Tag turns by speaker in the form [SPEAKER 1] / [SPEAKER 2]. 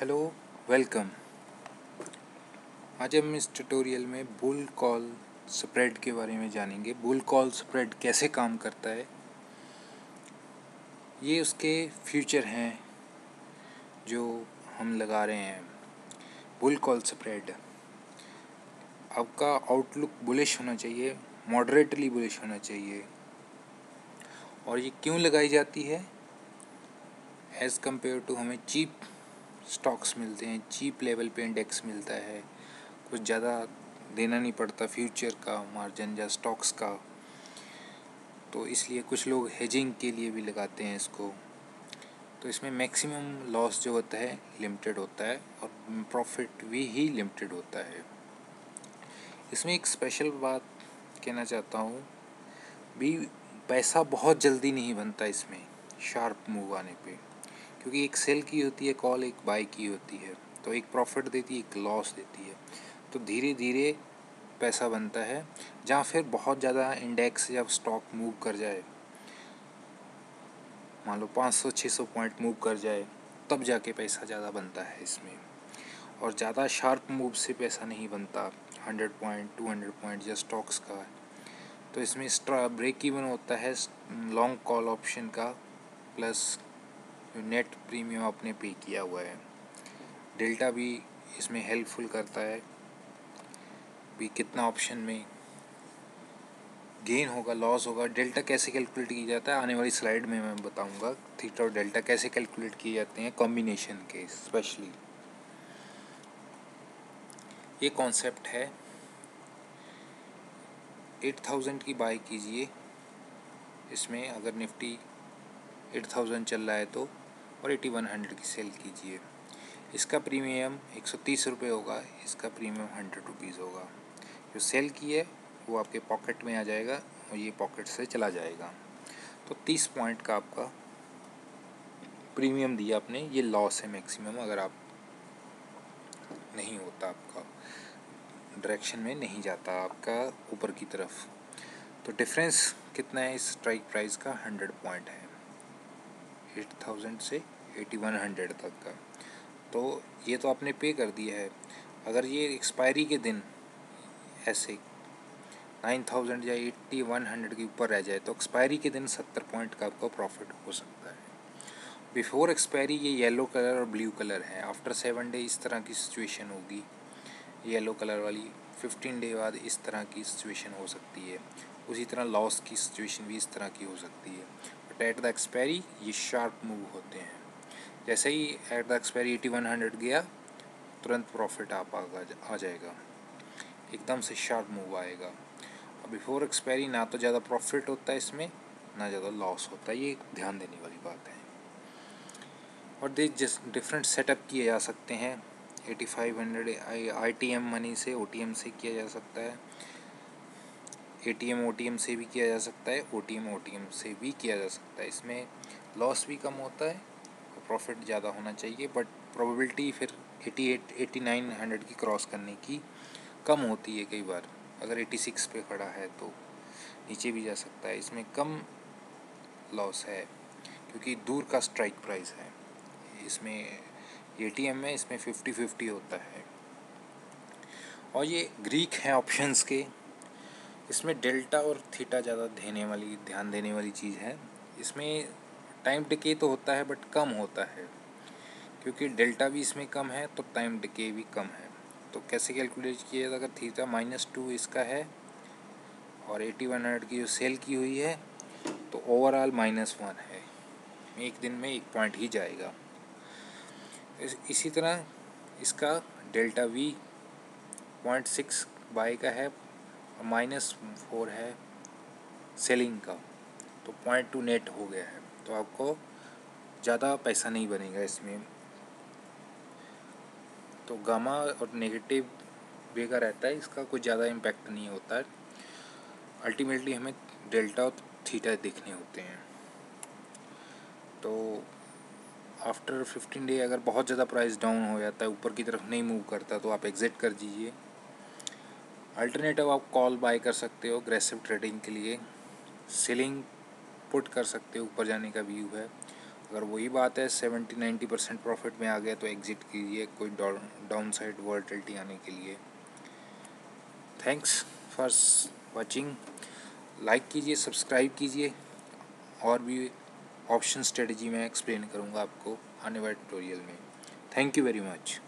[SPEAKER 1] Hello, welcome. आज हम इस ट्यूटोरियल में बुल कॉल स्प्रेड के बारे में जानेंगे। बुल कॉल स्प्रेड कैसे काम करता है, ये उसके फ्यूचर हैं जो हम लगा रहे हैं। बुल कॉल स्प्रेड, आपका आउटलुक बुलिश होना चाहिए, मॉडरेटली बुलिश होना चाहिए। और ये क्यों लगाई जाती है? एज़ कम्पेयर टू हमें चीप स्टॉक्स मिलते हैं, चीप लेवल पे इंडेक्स मिलता है, कुछ ज़्यादा देना नहीं पड़ता फ्यूचर का मार्जिन या स्टॉक्स का। तो इसलिए कुछ लोग हेजिंग के लिए भी लगाते हैं इसको। तो इसमें मैक्सिमम लॉस जो होता है लिमिटेड होता है और प्रॉफिट भी ही लिमिटेड होता है। इसमें एक स्पेशल बात कहना चाहता हूँ भी, पैसा बहुत जल्दी नहीं बनता इसमें शार्प मूव आने पे, क्योंकि एक सेल की होती है कॉल, एक बाय की होती है। तो एक प्रॉफिट देती है, एक लॉस देती है। तो धीरे धीरे पैसा बनता है। जहाँ फिर बहुत ज़्यादा इंडेक्स या स्टॉक मूव कर जाए, मान लो 500-600 पॉइंट मूव कर जाए, तब जाके पैसा ज़्यादा बनता है इसमें। और ज़्यादा शार्प मूव से पैसा नहीं बनता, 100 पॉइंट 200 पॉइंट या स्टॉक्स का। तो इसमें ब्रेक इवन होता है लॉन्ग कॉल ऑप्शन का, प्लस जो नेट प्रीमियम आपने पे किया हुआ है। डेल्टा भी इसमें हेल्पफुल करता है भी, कितना ऑप्शन में गेन होगा, लॉस होगा। डेल्टा कैसे कैलकुलेट किया जाता है आने वाली स्लाइड में मैं बताऊंगा। थीटा और डेल्टा कैसे कैलकुलेट किए जाते हैं कॉम्बिनेशन के। स्पेशली ये कॉन्सेप्ट है, 8000 की बाय कीजिए इसमें, अगर निफ्टी 8000 चल रहा है तो, और 8100 की सेल कीजिए। इसका प्रीमियम 130 रुपये होगा, इसका प्रीमियम 100 रुपीज़ होगा। जो सेल की है वो आपके पॉकेट में आ जाएगा और ये पॉकेट से चला जाएगा। तो 30 पॉइंट का आपका प्रीमियम दिया आपने, ये लॉस है मैक्सिमम। अगर आप नहीं होता, आपका डायरेक्शन में नहीं जाता आपका ऊपर की तरफ। तो डिफरेंस कितना है इस स्ट्राइक प्राइस का? 100 पॉइंट है, 8000 से 8100 तक का। तो ये तो आपने पे कर दिया है। अगर ये एक्सपायरी के दिन ऐसे 9000 या 8100 के ऊपर रह जाए तो एक्सपायरी के दिन 70 पॉइंट का आपको प्रॉफिट हो सकता है। बिफोर एक्सपायरी ये येलो कलर और ब्लू कलर है। आफ्टर 7 डे इस तरह की सिचुएशन होगी, येलो कलर वाली। 15 डे बाद इस तरह की सिचुएशन हो सकती है। उसी तरह लॉस की सिचुएशन भी इस तरह की हो सकती है। बट एट द एक्सपायरी ये शार्प मूव होते हैं। जैसे ही एट द एक्सपायरी 8100 गया, तुरंत प्रॉफिट आप आ जाएगा, एकदम से शार्प मूव आएगा। और बिफोर एक्सपायरी ना तो ज़्यादा प्रॉफिट होता है इसमें, ना ज़्यादा लॉस होता है। ये ध्यान देने वाली बात है। और डिफरेंट सेटअप किए जा सकते हैं। 8500 ITM मनी से, OTM से किया जा सकता है। ATM OTM से भी किया जा सकता है, OTM से भी किया जा सकता है। इसमें लॉस भी कम होता है और प्रॉफिट ज़्यादा होना चाहिए, बट प्रोबेबिलिटी फिर 8900 की क्रॉस करने की कम होती है कई बार। अगर 86 पे खड़ा है तो नीचे भी जा सकता है। इसमें कम लॉस है क्योंकि दूर का स्ट्राइक प्राइस है। इसमें ATM में इसमें 50-50 होता है। और ये ग्रीक हैं ऑप्शंस के। इसमें डेल्टा और थीटा ज़्यादा ध्यान देने वाली चीज़ है। इसमें टाइम डिके तो होता है बट कम होता है, क्योंकि डेल्टा भी इसमें कम है तो टाइम डिके भी कम है। तो कैसे कैलकुलेट किया जाता है? अगर थीटा -2 इसका है और 8100 की जो सेल की हुई है, तो ओवरऑल -1 है। एक दिन में 1 पॉइंट ही जाएगा। इसी तरह इसका डेल्टा V 0.6 बाय का है और -4 है सेलिंग का, तो 0.2 नेट हो गया है। तो आपको ज़्यादा पैसा नहीं बनेगा इसमें। तो गामा और नेगेटिव वे का रहता है, इसका कुछ ज़्यादा इम्पैक्ट नहीं होता है। अल्टीमेटली हमें डेल्टा और थीटा देखने होते हैं। तो आफ्टर 15 डे अगर बहुत ज़्यादा प्राइस डाउन हो जाता है, ऊपर की तरफ नहीं मूव करता, तो आप एग्जिट कर दीजिए। अल्टरनेटिव आप कॉल बाय कर सकते हो अग्रेसिव ट्रेडिंग के लिए। सेलिंग पुट कर सकते हो, ऊपर जाने का व्यू है। अगर वही बात है 70-90% प्रॉफिट में आ गया तो एग्जिट कीजिए, कोई डाउन साइड वॉलेटिलिटी आने के लिए। Thanks for watching. लाइक कीजिए, सब्सक्राइब कीजिए, और भी ऑप्शन स्ट्रेटजी में एक्सप्लेन करूँगा आपको आने वाले ट्यूटोरियल में। Thank you very much.